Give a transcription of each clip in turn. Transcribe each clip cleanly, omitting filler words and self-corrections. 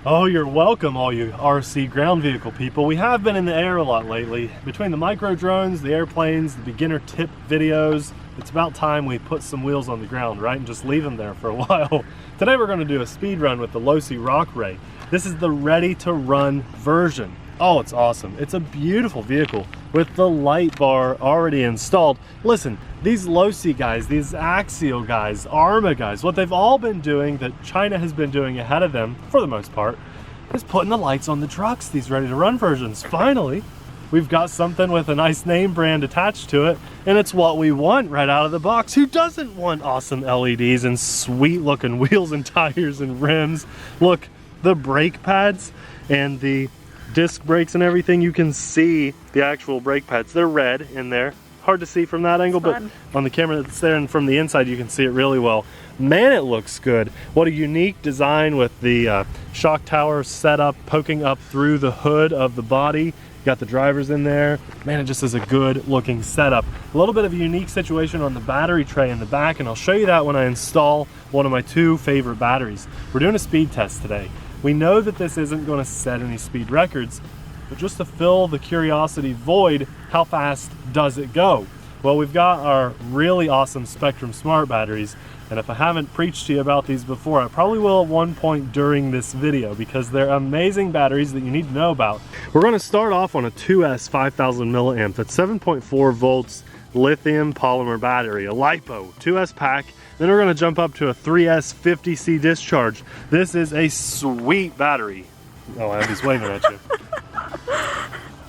Oh, you're welcome, all you RC ground vehicle people. We have been in the air a lot lately. Between the micro drones, the airplanes, the beginner tip videos, it's about time we put some wheels on the ground, right? And just leave them there for a while. Today we're going to do a speed run with the Losi Rock Rey. This is the ready to run version. Oh, it's awesome. It's a beautiful vehicle with the light bar already installed. Listen, these Losi guys, these Axial guys, Arma guys, what they've all been doing that China has been doing ahead of them, for the most part, is putting the lights on the trucks, these ready to run versions. Finally, we've got something with a nice name brand attached to it, and it's what we want right out of the box. Who doesn't want awesome LEDs and sweet looking wheels and tires and rims? Look, the brake pads and the disc brakes and everything, you can see the actual brake pads. They're red in there. Hard to see from that angle, but on the camera that's there and from the inside you can see it really well. Man, it looks good. What a unique design with the shock tower setup poking up through the hood of the body. You got the drivers in there. Man, it just is a good looking setup. A little bit of a unique situation on the battery tray in the back, and I'll show you that when I install one of my two favorite batteries. We're doing a speed test today. We know that this isn't going to set any speed records, but just to fill the curiosity void, how fast does it go? Well, we've got our really awesome Spectrum Smart batteries, and if I haven't preached to you about these before, I probably will at one point during this video because they're amazing batteries that you need to know about. We're going to start off on a 2S 5000 milliamp, that's 7.4 volts lithium polymer battery, a LiPo 2S pack. Then we're going to jump up to a 3S 50C discharge. This is a sweet battery. Oh, Abby's waving at you.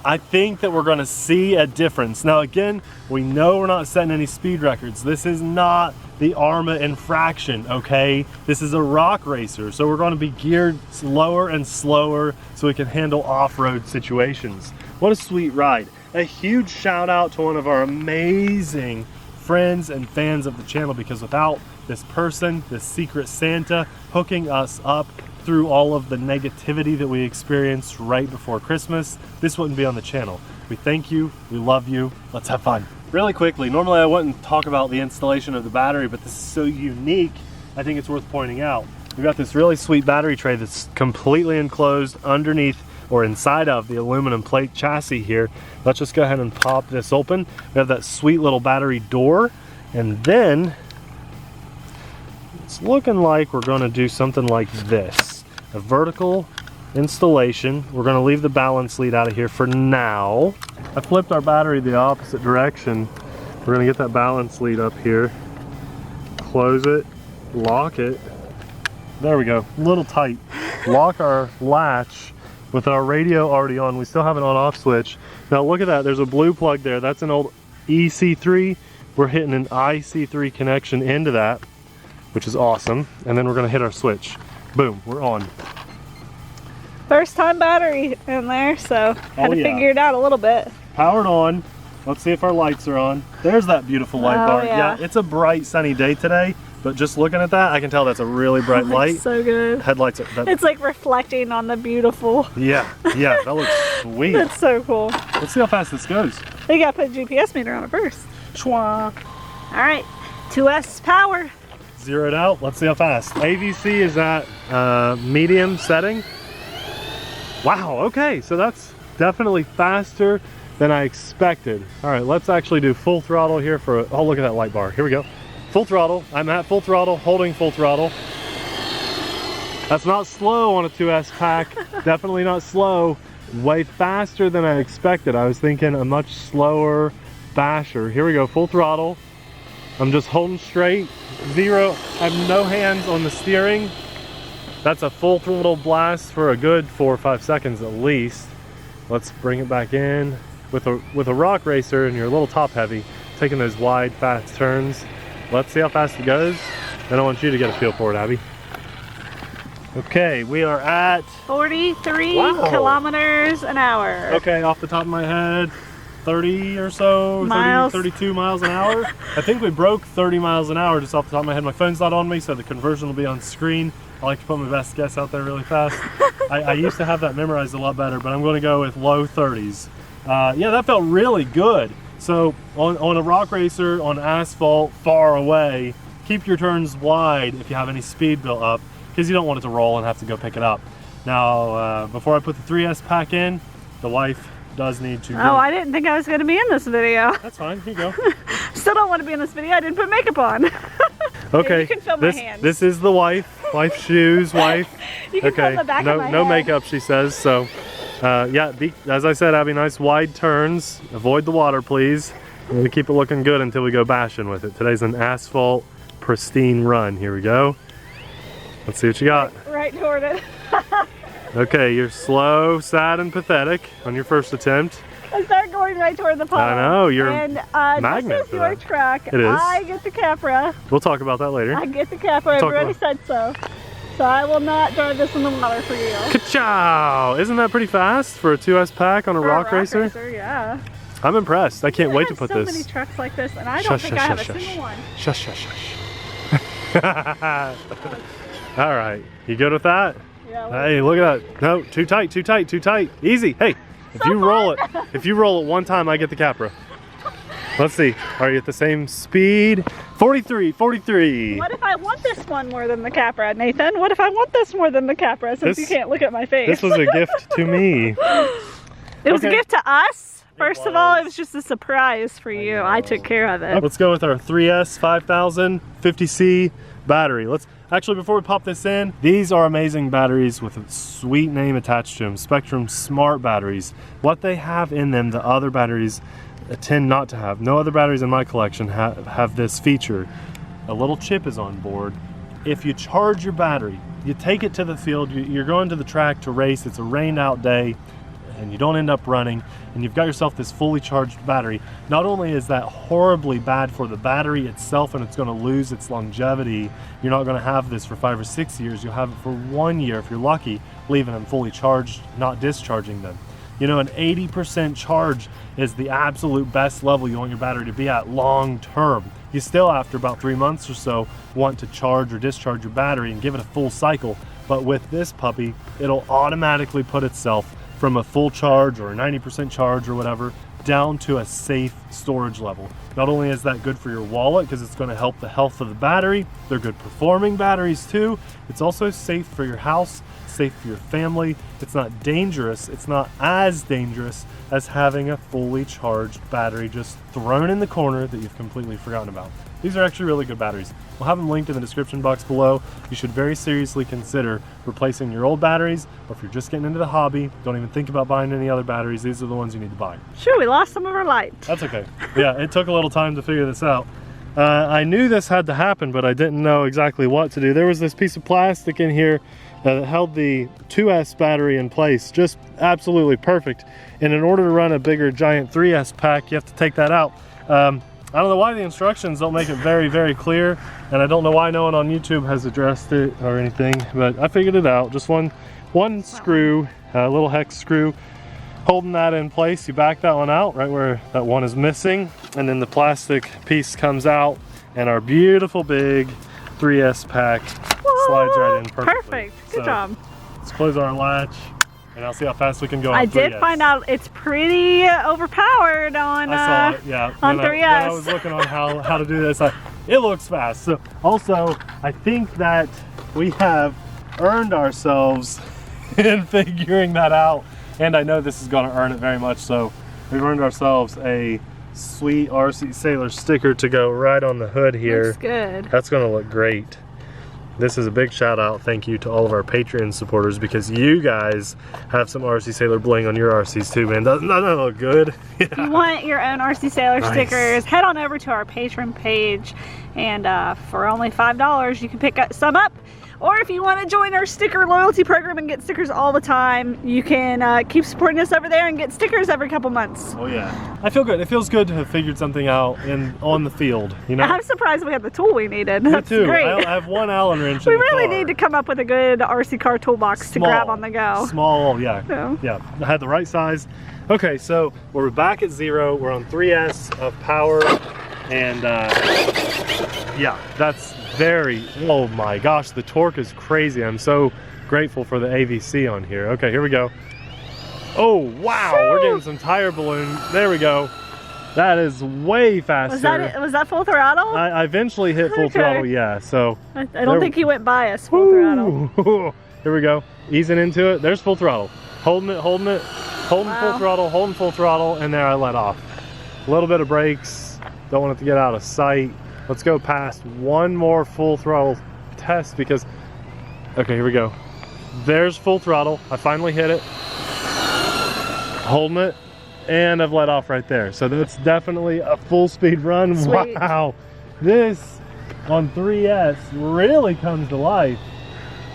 I think that we're going to see a difference. Now again, we know we're not setting any speed records. This is not the Arma infraction, okay? This is a rock racer, so we're going to be geared slower and slower so we can handle off-road situations. What a sweet ride. A huge shout out to one of our amazing friends and fans of the channel, because without this person, this secret Santa, hooking us up through all of the negativity that we experienced right before Christmas, this wouldn't be on the channel. We thank you, we love you, let's have fun. Really quickly, normally I wouldn't talk about the installation of the battery, but this is so unique, I think it's worth pointing out. We've got this really sweet battery tray that's completely enclosed underneath or inside of the aluminum plate chassis here. Let's just go ahead and pop this open. We have that sweet little battery door, and then it's looking like we're going to do something like this. A vertical installation. We're going to leave the balance lead out of here for now. I flipped our battery the opposite direction. We're going to get that balance lead up here, close it, lock it. There we go, a little tight. Lock our latch with our radio already on. We still have an on-off switch. Now look at that, there's a blue plug there. That's an old EC3. We're hitting an IC3 connection into that, which is awesome. And then we're gonna hit our switch. Boom, we're on. First time battery in there, so had to figure it out a little bit. Powered on. Let's see if our lights are on. There's that beautiful light bar. Yeah, it's a bright sunny day today, but just looking at that, I can tell that's a really bright light. So good. Headlights. It's like reflecting on the beautiful. Yeah, that looks sweet. That's so cool. Let's see how fast this goes. You gotta put a GPS meter on it first. Schwa. All right, 2S power. Zeroed out. Let's see how fast. AVC is at medium setting. Wow, okay, so that's definitely faster than I expected. All right, let's actually do full throttle here for, oh, look at that light bar. Here we go. Full throttle. I'm at full throttle, holding full throttle. That's not slow on a 2S pack. Definitely not slow. Way faster than I expected. I was thinking a much slower basher. Here we go, full throttle. I'm just holding straight, zero. I have no hands on the steering. That's a full throttle blast for a good 4 or 5 seconds at least. Let's bring it back in. With a rock racer and you're a little top heavy, taking those wide, fast turns. Let's see how fast it goes. Then I want you to get a feel for it, Abby. Okay, we are at 43 kilometers an hour. Okay, off the top of my head, 30 or so, miles. 30, 32 miles an hour. I think we broke 30 miles an hour just off the top of my head. My phone's not on me, so the conversion will be on screen. I like to put my best guess out there really fast. I used to have that memorized a lot better, but I'm going to go with low 30s. Yeah, that felt really good. So on a rock racer, on asphalt, far away, keep your turns wide if you have any speed built up, because you don't want it to roll and have to go pick it up. Now, before I put the 3S pack in, the wife does need to. Oh, I didn't think I was going to be in this video. That's fine. Here you go. Still don't want to be in this video. I didn't put makeup on. Okay. You can feel my hands. This is the wife. Wife shoes. Wife. You can feel the back of my no head. makeup, she says. So, yeah. As I said, Abby, nice wide turns. Avoid the water, please. We're gonna keep it looking good until we go bashing with it. Today's an asphalt pristine run. Here we go. Let's see what you got. Right toward it. Okay, you're slow, sad, and pathetic on your first attempt. I start going right toward the puddle. I know, you're and, magnet this is for your that. truck. It is. I get the Capra. We'll talk about that later. I get the Capra. I've already said so. So I will not drive this in the water for you. Ka-chow! Isn't that pretty fast for a 2S pack on a rock racer? Yeah. I'm impressed. I can't wait to put so this. many trucks like this, and I don't think I have a single one. Shush, shush, shush. All right, you good with that? Yeah. Hey, look at that. No, too tight, too tight, too tight. Easy. Hey, if you roll it one time, I get the Capra. Let's see. Are you at the same speed? 43, 43. What if I want this one more than the Capra, Nathan? What if I want this more than the Capra, since you can't look at my face? This was a gift to me. It was a gift to us. First of all, it was just a surprise for you. I took care of it. Let's go with our 3S 5000 50C battery. Actually, before we pop this in, these are amazing batteries with a sweet name attached to them. Spectrum Smart batteries. What they have in them, the other batteries tend not to have. No other batteries in my collection have this feature. A little chip is on board. If you charge your battery, you take it to the field, you're going to the track to race, it's a rained out day, and you don't end up running, and you've got yourself this fully charged battery. Not only is that horribly bad for the battery itself and it's going to lose its longevity, you're not going to have this for 5 or 6 years, you'll have it for 1 year if you're lucky, leaving them fully charged, not discharging them. You know, an 80% charge is the absolute best level you want your battery to be at long term. You still, after about 3 months or so, want to charge or discharge your battery and give it a full cycle. But with this puppy, it'll automatically put itself from a full charge or a 90% charge or whatever down to a safe storage level. Not only is that good for your wallet because it's going to help the health of the battery, they're good performing batteries too. It's also safe for your house, safe for your family. It's not dangerous. It's not as dangerous as having a fully charged battery just thrown in the corner that you've completely forgotten about. These are actually really good batteries. We'll have them linked in the description box below. You should very seriously consider replacing your old batteries, or if you're just getting into the hobby, don't even think about buying any other batteries. These are the ones you need to buy. Sure, we lost some of our light. That's okay. Yeah, it took a little time to figure this out. I knew this had to happen, but I didn't know exactly what to do. There was this piece of plastic in here that held the 2S battery in place, just absolutely perfect. And in order to run a bigger giant 3S pack, you have to take that out. I don't know why the instructions don't make it very, very clear, and I don't know why no one on YouTube has addressed it or anything, but I figured it out. Just one screw, a little hex screw, holding that in place. You back that one out right where that one is missing, and then the plastic piece comes out, and our beautiful big 3S pack slides right in perfectly. Perfect. Good job. Let's close our latch, and I'll see how fast we can go on 3S. I did find out it's pretty overpowered on I saw it, yeah. on 3S. When I was looking on how to do this, it looks fast. So also, I think that we have earned ourselves in figuring that out, and I know this is going to earn it very much. So we've earned ourselves a sweet RC Sailor sticker to go right on the hood here. Looks good. That's going to look great. This is a big shout out, thank you to all of our Patreon supporters, because you guys have some RC Sailor bling on your RCs too, man. Doesn't that look good? Yeah. If you want your own RC Sailor stickers, head on over to our Patreon page, and for only $5 you can pick some up. Or if you want to join our sticker loyalty program and get stickers all the time, you can keep supporting us over there and get stickers every couple months. Oh yeah. I feel good. It feels good to have figured something out on the field, you know? I'm surprised we had the tool we needed. That's Me too. great. I have one Allen wrench We in the really car. need to come up with a good RC car toolbox to grab on the go. Small, yeah. Yeah, I had the right size. Okay, so we're back at 0. We're on 3S of power, and yeah, that's very, oh my gosh, the torque is crazy. I'm so grateful for the AVC on here. Okay, here we go. Oh wow, we're getting some tire balloon. There we go. That is way faster. Was that full throttle? I eventually hit full throttle, yeah. So I don't think you went by us full throttle. Here we go. Easing into it. There's full throttle. Holding it, holding it, holding full throttle, holding full throttle, and there I let off. A little bit of brakes. Don't want it to get out of sight. Let's go past one more full throttle test because, okay, here we go. There's full throttle. I finally hit it. Holding it, and I've let off right there. So that's definitely a full speed run. Sweet. Wow. This on 3S really comes to life.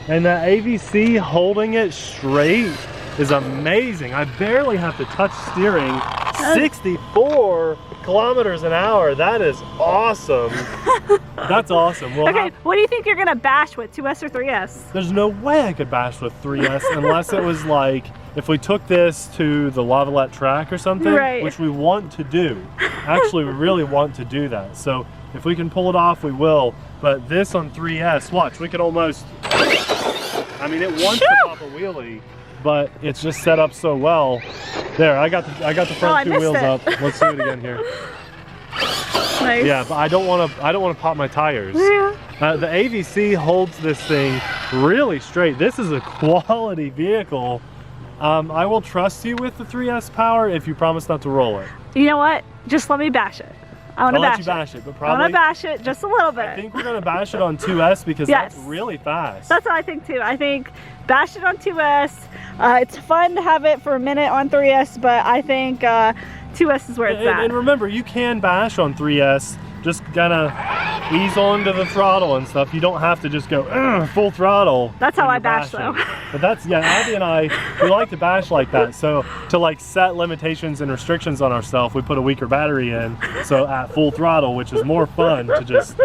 And that AVC holding it straight is amazing. I barely have to touch steering. 64 kilometers an hour. That is awesome. That's awesome. Well, okay, what do you think you're gonna bash with, 2S or 3S? there's no way I could bash with 3S unless it was like, if we took this to the Lavalette track or something, Right. which we want to do. Actually, we really want to do that. So if we can pull it off, we will. But this on 3S, watch, we could almost, I mean, it wants to pop a wheelie, but it's just set up so well. There, I got the front two wheels up. Let's do it again here. Nice. Yeah, but I don't want to pop my tires. Yeah. The AVC holds this thing really straight. This is a quality vehicle. I will trust you with the 3S power if you promise not to roll it. You know what? Just let me bash it. I want to I'll bash let you bash it, but I probably want to bash it just a little bit. I think we're gonna bash it on 2S because Yes. that's really fast. That's what I think too. I think bash it on 2S. It's fun to have it for a minute on 3S, but I think 2S is where it's at. And remember, you can bash on 3S. Just gotta ease onto the throttle and stuff. You don't have to just go full throttle. That's how when I you're bash bashing. though. But that's, yeah, Abby and I, we like to bash like that. So to like set limitations and restrictions on ourselves, we put a weaker battery in. So at full throttle, which is more fun to just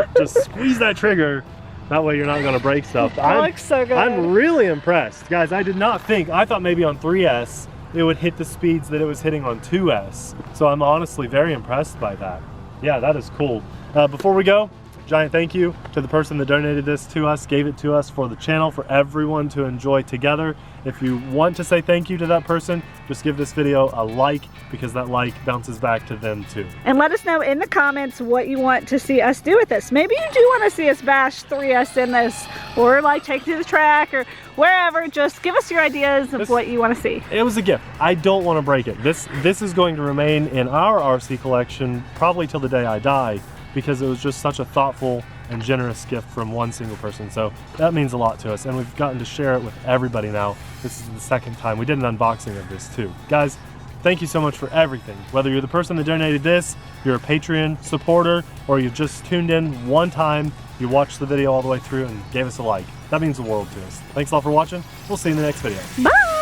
squeeze that trigger. That way you're not gonna break stuff. That looks so good. I'm really impressed. Guys, I did not think, I thought maybe on 3S, it would hit the speeds that it was hitting on 2S. So I'm honestly very impressed by that. Yeah, that is cool. Before we go, giant thank you to the person that donated this to us, gave it to us for the channel, for everyone to enjoy together. If you want to say thank you to that person, just give this video a like, because that like bounces back to them too. And let us know in the comments what you want to see us do with this. Maybe you do want to see us bash 3S in this, or like take it to the track or wherever. Just give us your ideas of what you want to see. It was a gift. I don't want to break it. This is going to remain in our RC collection probably till the day I die, because it was just such a thoughtful and generous gift from one single person. So that means a lot to us, and we've gotten to share it with everybody now. This is the second time. We did an unboxing of this too. Guys, thank you so much for everything. Whether you're the person that donated this, you're a Patreon supporter, or you've just tuned in one time, you watched the video all the way through and gave us a like. That means the world to us. Thanks a lot for watching. We'll see you in the next video. Bye!